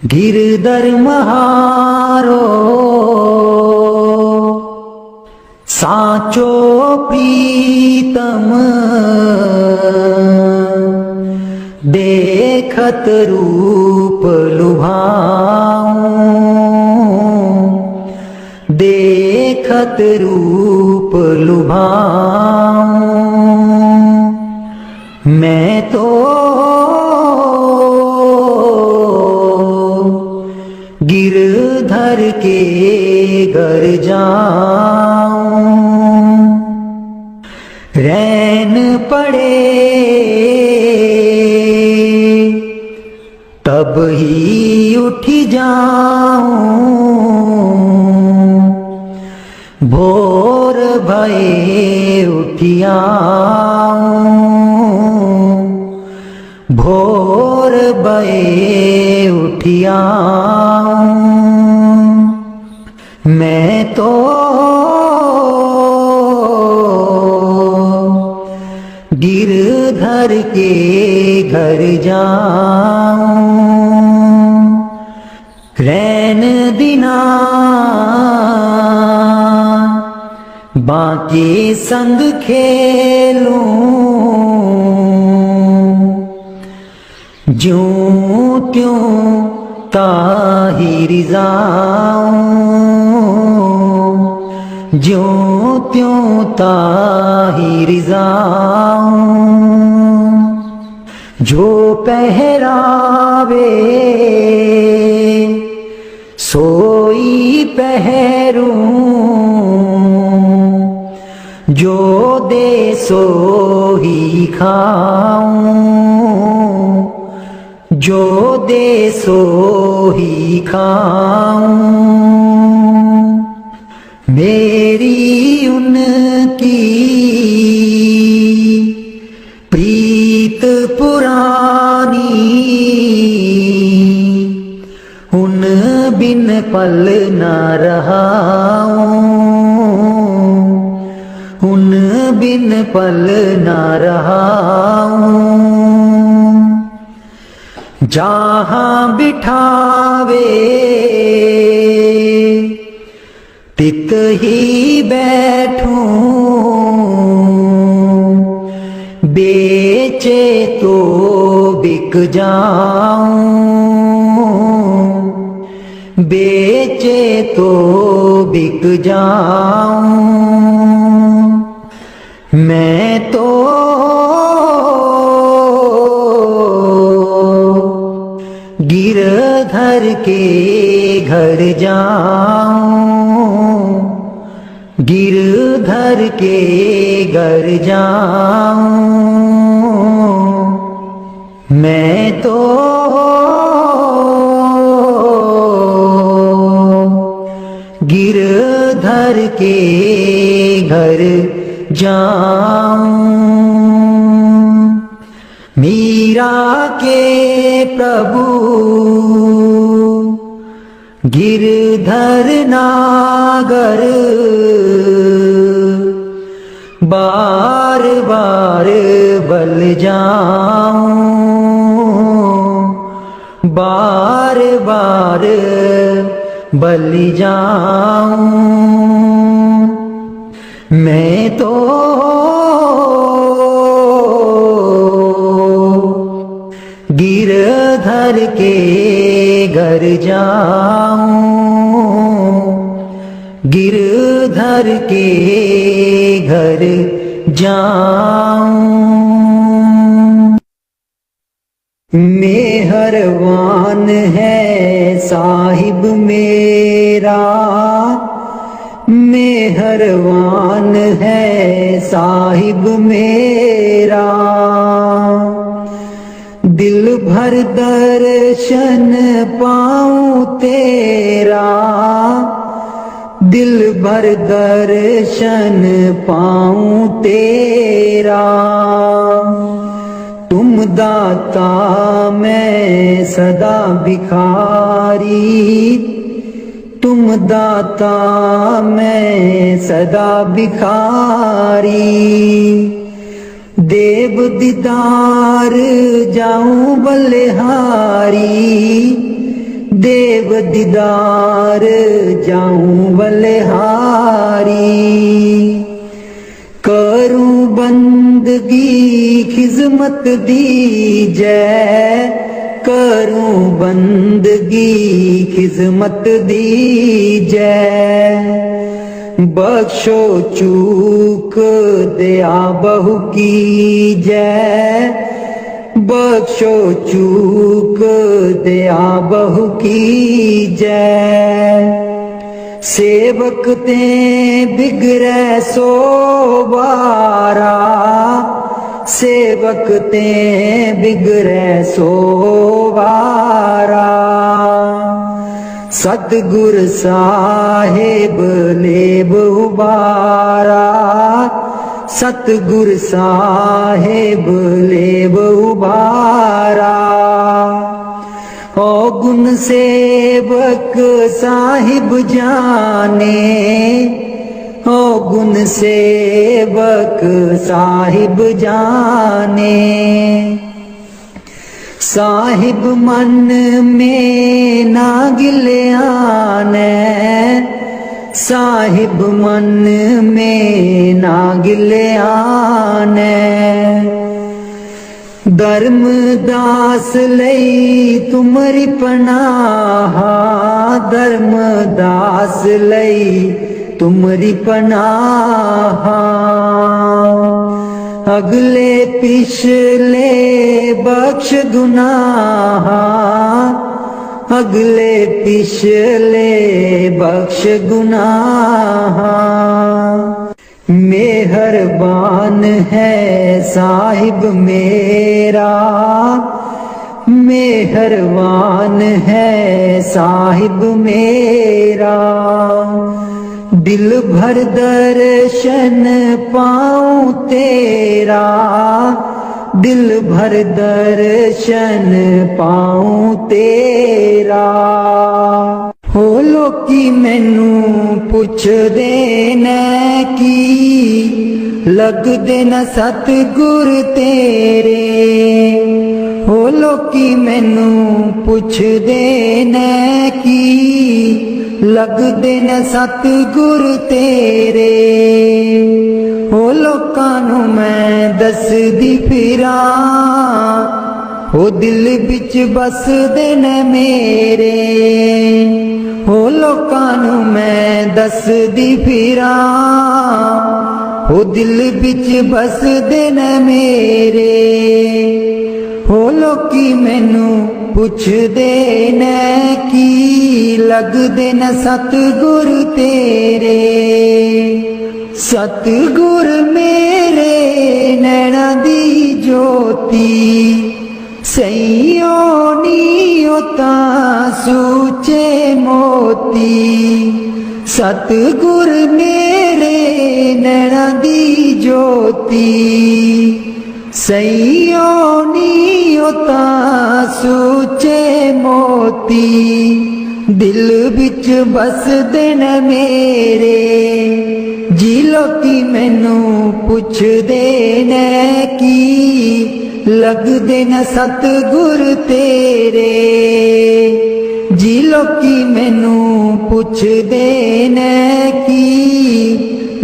गिरधर महारो साचो प्रीतम, देखत रूप लुभाऊं, देखत रूप लुभाऊं, मैं तो गिरधर के घर जाऊं, रैन पड़े तब ही उठ जाऊं, भोर भये उठियाऊं, भोर भये उठियाऊं, मैं तो गिरधर के घर जाऊं, रैन दिना बाके संग खेलूं, ज्यों त्यों ताहिर जाऊं, ज्यों त्यों ताहिर जाऊं। जो पहरावे सोई पहरूं, जो दे सो ही खाऊं, जो दे सो ही खाऊं। मेरी उनकी प्रीत पुरानी, उन बिन पल न रहाऊं, उन बिन पल न रहाऊं। जहाँ बिठावे तित ही बैठूं, बेचे तो बिक जाऊं, बेचे तो बिक जाऊं। मैं तो गिरधर के घर जाऊं, गिरधर के घर जाऊं। मैं तो गिरधर के घर जाऊं। मीरा के प्रभु गिरधर नागर, बार बार बल जाऊं, बार बार बल जाऊं। मैं तो गिरधर के घर जाऊं, गिरधर के घर जाऊं। मेहरबान है साहिब मेरा, मेहरबान है साहिब मेरा। दिल भर दर्शन पाऊं तेरा, दिल भर दर्शन पाऊं तेरा। तुम दाता मैं सदा भिखारी, तुम दाता मैं सदा भिखारी। देव दीदार जाऊं बलिहारी, देव दीदार जाऊं बलिहारी। करूं बंदगी खिजमत दीजै, करूं बंदगी खिजमत दीजै। बख्शो चूक दया बहु कीजै, बख्शो चूक दया बहु कीजै। सेवक ते बिगड़ै सो बारा, सेवक ते बिगड़ै सो बारा। सतगुर साहेब लेब उबारा, सतगुर साहेब लेब उबारा। हो गुण सेवक साहिब जाने, हो गुण सेवक साहिब जाने। साहिब मन में ना गिल्याने, साहिब मन में ना गिल्याने। धर्मदास लई तुमरी पनाह, धर्मदास लई तुमरी पनाह। अगले पिछले बख्श गुनाह, अगले पिछले बख्श गुनाह। मेहरबान है साहिब मेरा, मेहरबान है साहिब मेरा। दिल भर दर्शन पाऊं तेरा, दिल भर दर्शन पाऊं तेरा। हो लोकी मैनू पुछदे ने की लगदे न सतगुर तेरे। हो लोकी मैनू पुछदे ने की लगदे न सतगुर तेरे। हो लोकां नू मैं दसदी फिरां, हो दिल बिच बसदे न मेरे। हो लोकां नू मैं दसदी फिरां, हो दिल बिच बसदे न मेरे। हो लोकी मैनू पुछदे न की लगदे न सतगुर तेरे। सतगुर मेरे नैना दी ज्योति, सैयों नीओ तां सूचे मोती। सतगुर मेरे नैना दी ज्योति, सैयों नीओ तां सूचे मोती। दिल बिच बसदे न मेरे, जी लोकी मैनू पुछदे न की लगदे न सतगुर तेरे। जी लोकी मैनू पुछदे न की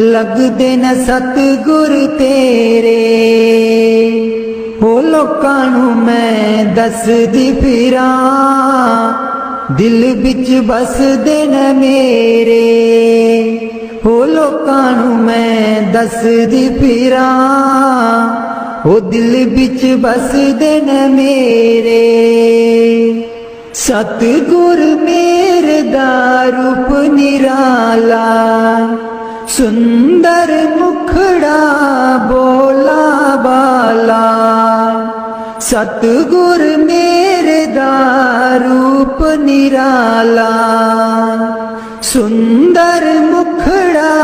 लगदे न सतगुर तेरे। हो लोकां नू मैं दसदी फिरां, दिल बिच बसदे न मेरे। हो लोकां नू मैं दसदी फिरां, हो दिल बिच बसदे न मेरे। सतगुर मेरे दा रूप निराला, सुंदर मुखड़ा बोला बाला। सतगुर मेरे दा रूप निराला, सुंदर मुखड़ा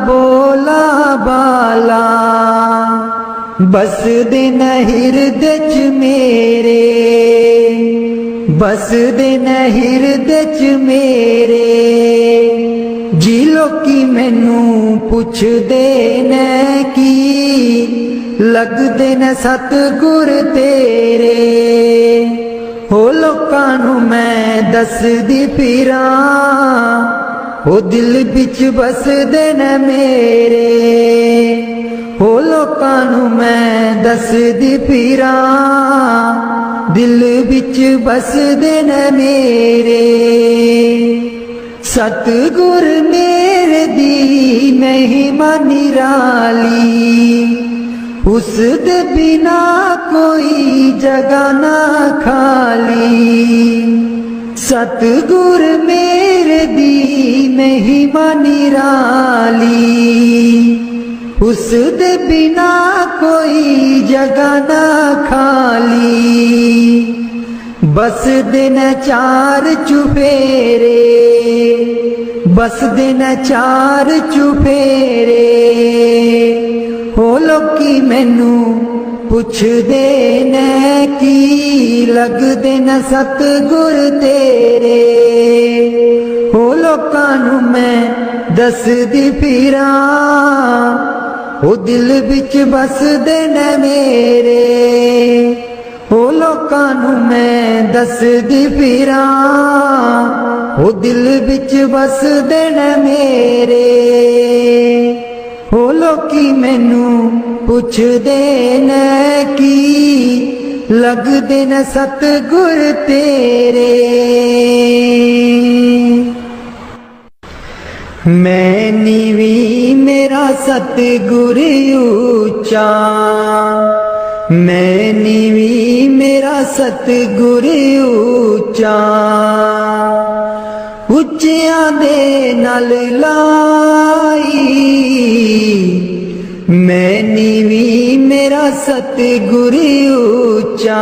बोला बाला। बसदे न हिरदे च मेरे, बसदे न हिरदे च मेरे। जी लोकी मैनू पुछदे न की लगदे न सतगुर तेरे। हो लोकां नू मैं दसदी फिरां, हो दिल बिच बसदे न मेरे। हो लोकां नू मैं दसदी फिरां, दिल बिच बसदे न मेरे। सतगुर मेरे दी महिमा निराली, उस दे बिना कोई जगह ना खाली। सतगुर मेरे दी महिमा निराली, उस दे बिना कोई जगह ना खाली। बस दिन चार चुफेरे, बस दिन चार चुफेरे। हो लोकी मैनू पुछदे ने की लगदे न सतगुर तेरे। हो लोकां नू मैं दसदी फिरां ओ दिल विच बसदे ने मेरे। हो लोकां नू मैं दसदी फिरां ओ दिल विच बसदे ने मेरे। हो लोकी मैनू पुछदे ने की लगदे न सतगुर तेरे। मैं नीवी मेरा सतगुर ऊंचा, मैं नीवी मेरा सतगुर ऊंचा। उच्चियां दे नाल लाई मैं नीवी मेरा सतगुर ऊंचा।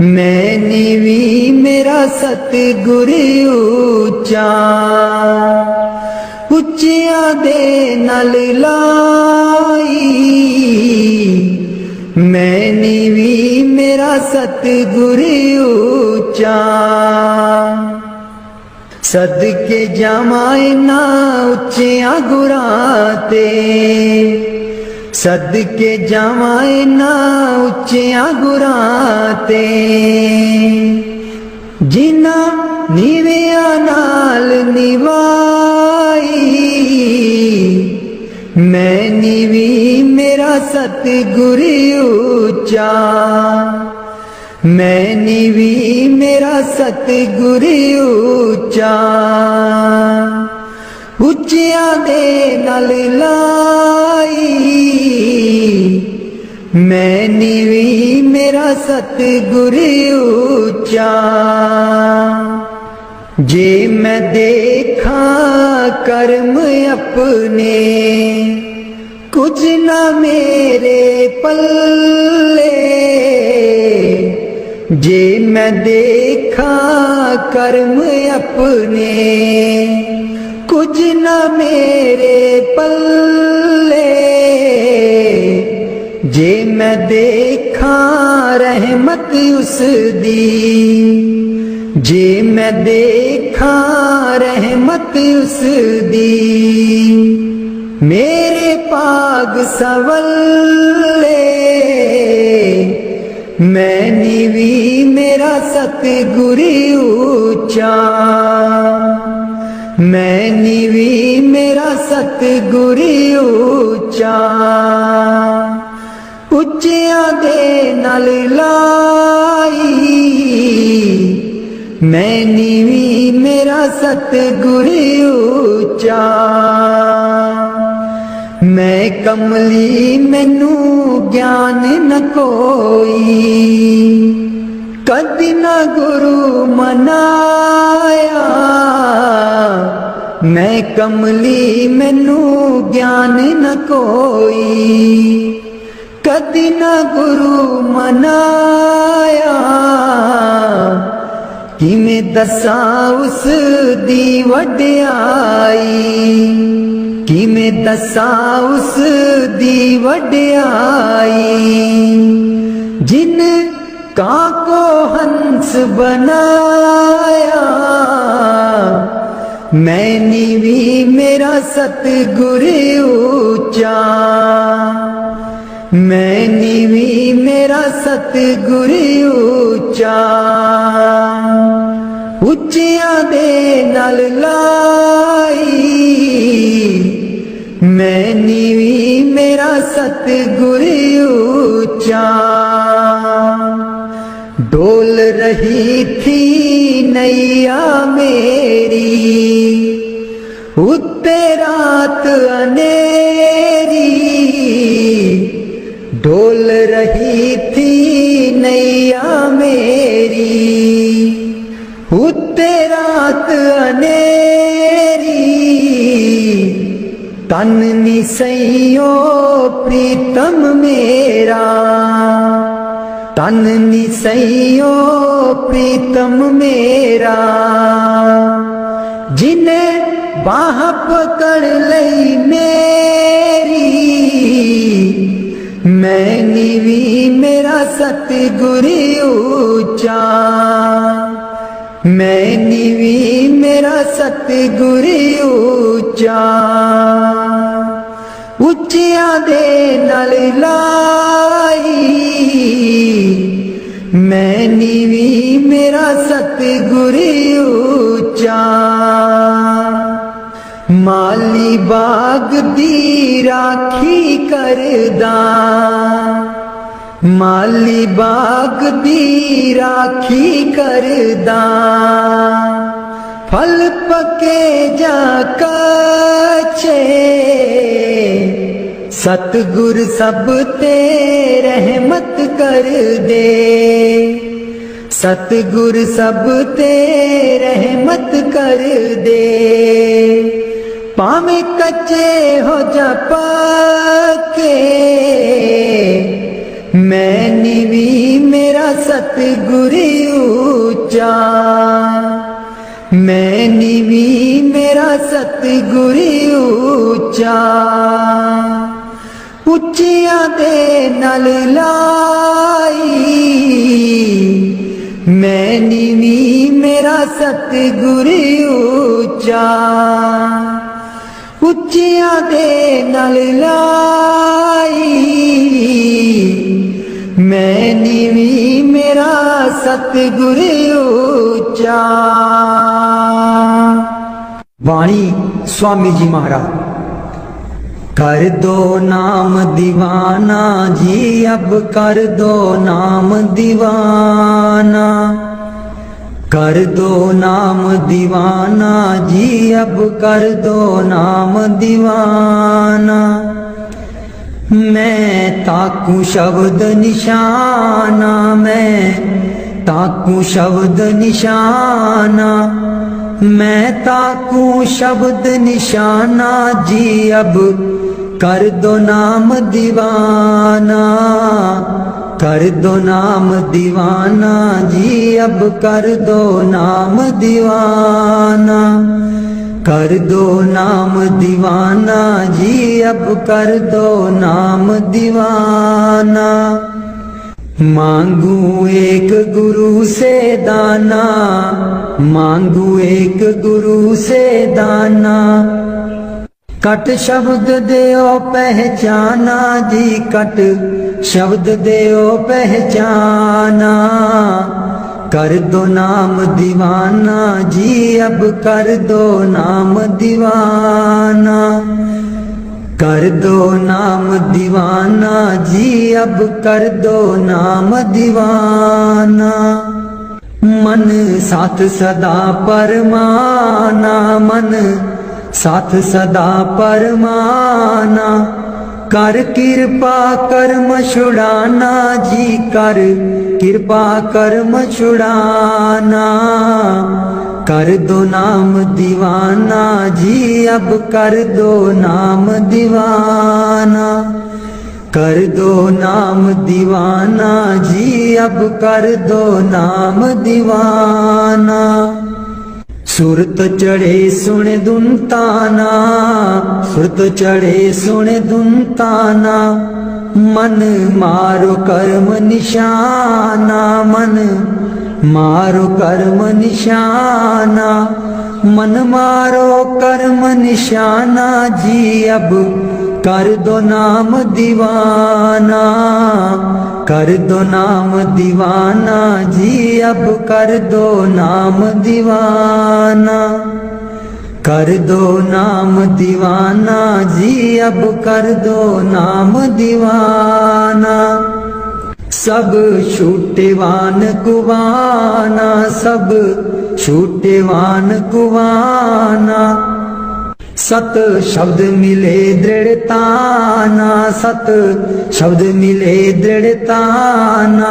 मैं नीवी मेरा सतगुर ऊंचा। उच्चियां दे नाल लाई मैं नीवी मेरा सतगुर ऊंचा। सदके जावां इन्हां उच्चियां गुरां ते, सदके जावां इन्हां उच्चियां गुरां ते। जिन्हां नीवियां नाल निभाई मैं नीवी मेरा सतगुर ऊंचा। मैं नीवी मेरा सतगुर ऊंचा। उच्चियां दे नाल लाई मैं नीवी मेरा सतगुर ऊंचा। जे मैं देखा कर्म अपने कुछ ना मेरे पल्ले। जे मैं देखा कर्म अपने कुछ ना मेरे पल्ले। जे मैं देखा रहमत उस दी, जे मैं देखा रहमत उस दी। मेरे पाग सवल्ले मैं नीवी मेरा सतगुर ऊंचा। मैं नीवी मेरा सतगुर ऊंचा। उच्चियां दे नाल लाई मैं नीवी मेरा सतगुर ऊंचा। मैं कमली मैनू ज्ञान न कोई कदी ना गुरु मनाया। मैं कमली मैनू ज्ञान न कोई कदी ना गुरु मनाया। किवें दसां उस दी वड्याई, किवें दसां उस दी वड्याई। जिन कां को हंस बनाया मैं नीवी मेरा सतगुर ऊंचा। मैं नीवी मेरा सतगुर ऊंचा। उच्चियां दे नाल लाई मैं नीवी मेरा सतगुर ऊंचा। डोल रही थी नैया मेरी उत्ते रात अनेरी। डोल रही थी नैया मेरी उत्ते रात अनेरी। तन नी सैयो प्रीतम मेरा, तन नी सैयो प्रीतम मेरा। जिन्हें बाह पकड़ लई मेरी मैं सतगुरु ऊंचा, मैं नीवी मेरा सतगुरु ऊंचा। उच्चियां दे नाल लाई, मैं नीवी मेरा सतगुरु ऊंचा। माली बाग दी राखी करदा, माली बाग दी राखी करदा। फल पके जा कच्चे, सतगुर सब ते रहमत कर दे, सतगुर सब ते रहमत कर दे। पावे कच्चे हो जा पक्के, मैं नीवी मेरा सतगुरु ऊंचा, मैं नीवी मेरा सतगुरु ऊंचा। उच्चियां दे नाल लाई, मैं नीवी मेरा सतगुरु ऊंचा। उच्चियां दे नाल लाई, मैं नीवी मेरा सतगुरु ऊंचा। वाणी स्वामी जी महाराज। कर दो नाम दीवाना जी, अब कर दो नाम दीवाना, कर दो नाम दीवाना जी, अब कर दो नाम दीवाना। मैं ताकू शब्द निशाना, मैं ताकू शब्द निशाना, मैं ताकू शब्द निशाना जी, अब कर दो नाम दीवाना, कर दो नाम दीवाना जी, अब कर दो नाम दीवाना, कर दो नाम दीवाना जी, अब कर दो नाम दीवाना। मांगू एक गुरु से दाना, मांगू एक गुरु से दाना। कट शब्द देओ पहचाना जी, कट शब्द देओ पहचाना। कर दो नाम दीवाना जी, अब कर दो नाम दीवाना, कर दो नाम दीवाना जी, अब कर दो नाम दीवाना। मन साथ सदा परमाना, मन साथ सदा परमाना। कर कृपा कर्म छुड़ाना जी, कर कृपा कर्म छुड़ाना। कर दो नाम दीवाना जी, अब कर दो नाम दीवाना, कर दो नाम दीवाना जी, अब कर दो नाम दीवाना। सुरत चढ़े सुन दुनताना, सुरत चढ़े सुन दुनताना। मन मारो कर्म निशाना, मन मारो कर्म निशाना, मन मारो कर्म निशाना जी, अब कर दो नाम दीवाना, कर दो नाम दीवाना जी, अब कर दो नाम दीवाना, कर दो नाम दीवाना जी, अब कर दो नाम दीवाना। सब छूटेवान कुवाना, सब छूटेवान कुवाना। सत शब्द मिले दृढ़ताना, सत शब्द मिले दृढ़ताना,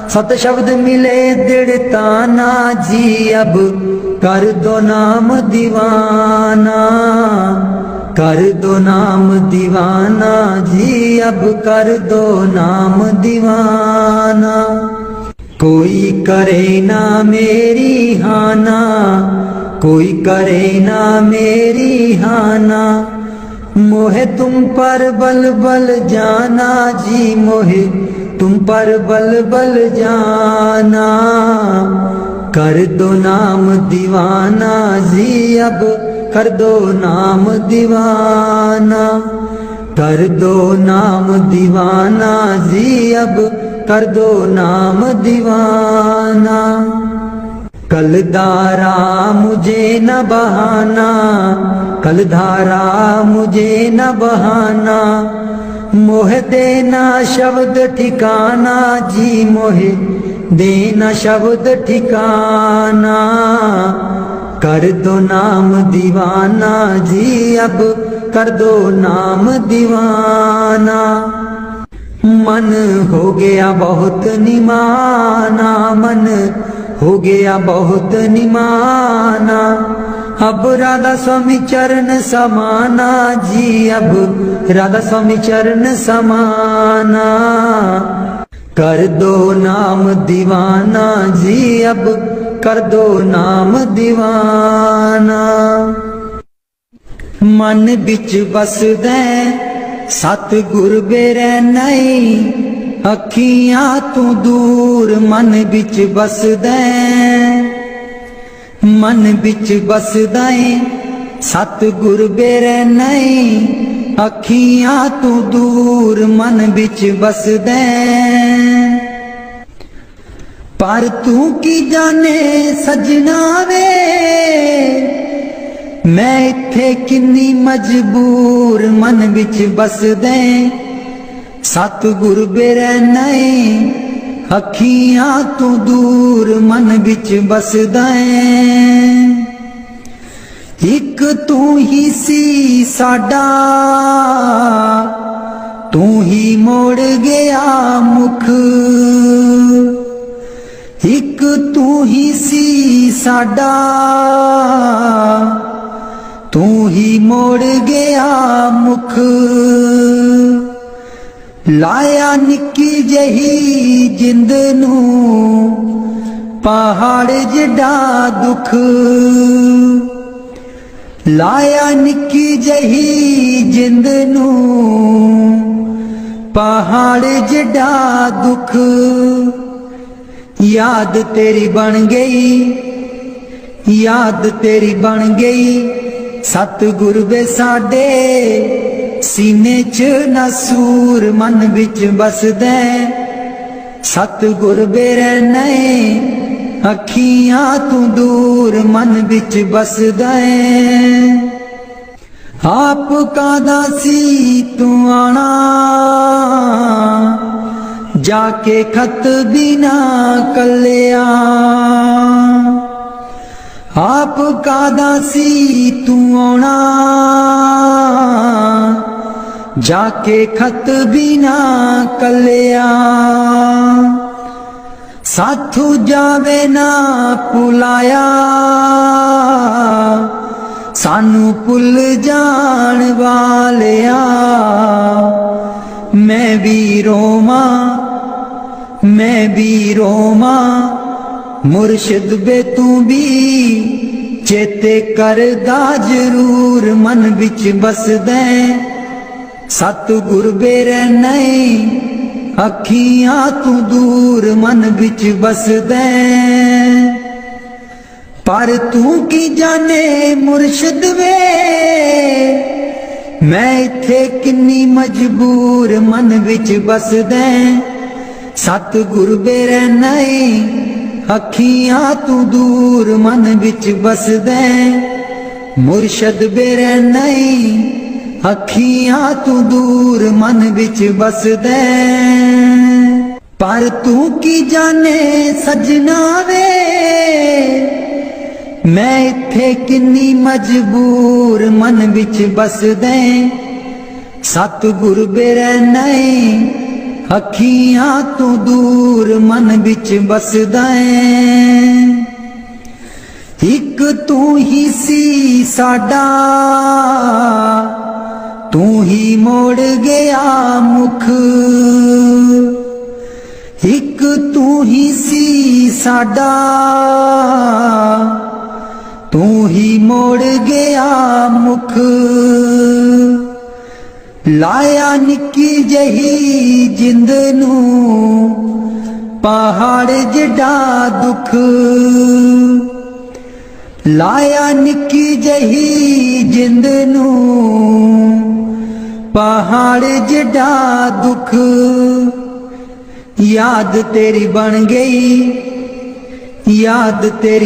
सत शब्द मिले दृढ़ताना जी, अब कर दो नाम दीवाना, कर दो नाम दीवाना जी, अब कर दो नाम दीवाना। कोई करे ना मेरी हाना, कोई करे ना मेरी हाना। मोहे तुम पर बल बल जाना जी, मोहे तुम पर बल बल जाना, कर दो नाम दीवाना जी अब कर दो नाम दीवाना, कर दो नाम दीवाना जी अब कर दो नाम दीवाना। कलधारा मुझे न बहाना, कलधारा मुझे न बहाना, मोह देना शब्द ठिकाना जी मोहे देना शब्द ठिकाना, कर दो नाम दीवाना जी अब कर दो नाम दीवाना। मन हो गया बहुत निमाना, मन हो गया बहुत निमाना, अब राधा स्वामी चरण समाना जी अब राधा स्वामी चरण समाना, कर दो नाम दीवाना जी अब कर दो नाम दीवाना। मन बिच बसदे सतगुर बेरै नहीं, अखियां तू दूर मन बिच बसदे, मन बिच बसदा सतगुर बेरै नहीं, अखियां तू दूर मन बिच बसदे, पर तू की जाने सजना वे मैं इत्थे किन्नी मजबूर मन बिच बसदे, सतगुर बेरै नहीं अखियां तू दूर मन बिच बसदा है। एक तू ही सी साडा तू ही मोड़ गया मुख, एक तू ही सी साडा तू ही मोड़ गया मुख, लाया निक्की जही जिंद नू पहाड़ जिड्डा दुख, लाया निक्की जही जिंद नू पहाड़ जिड्डा दुख, याद तेरी बन गई याद तेरी बन गई सतगुर वे साडे, सीने च नसूर मन बिच बसदे, सतगुर बेरै नहीं अखियां तू दूर मन बिच बसदा है। आप कादा सी तू आना जाके खत बिना कलिया, आप कादा सी तू आना जाके खत बिना कलिया, साथू जावे ना पुलाया सानू पुल जान वालिया, मैं भी रोमा मुर्शिद बे तू भी चेते करदा जरूर मन बिच बसदे, सतगुर बेरै नहीं अखियां तू दूर मन बिच बसदे, पर तू की जाने मुर्शिद वे मैं इत्थे किन्नी मजबूर मन बिच बसदे, सतगुर बेरै नहीं अखियां तू दूर मन बिच बसदे, मुर्शिद बेरै नहीं अखियां तू दूर मन बिच बसदे, पर तू की जाने सजना वे मैं इत्थे किन्नी मजबूर मन बिच बसदे, सतगुर बेरै नहीं अखियां तू दूर मन बिच बसदा है। एक तू ही सी साडा तू ही मोड़ गया मुख, एक तू ही सी साडा तू ही मोड़ गया मुख, ਲਾਇਆ ਨਿੱਕੀ ਜਹੀ ਜਿੰਦ ਨੂੰ ਪਹਾੜ ਜਿੱਡਾ ਦੁੱਖ, ਲਾਇਆ ਨਿੱਕੀ ਜਹੀ ਜਿੰਦ ਨੂੰ ਪਹਾੜ ਜਿੱਡਾ ਦੁੱਖ। याद तेरी बन गई, याद तेरी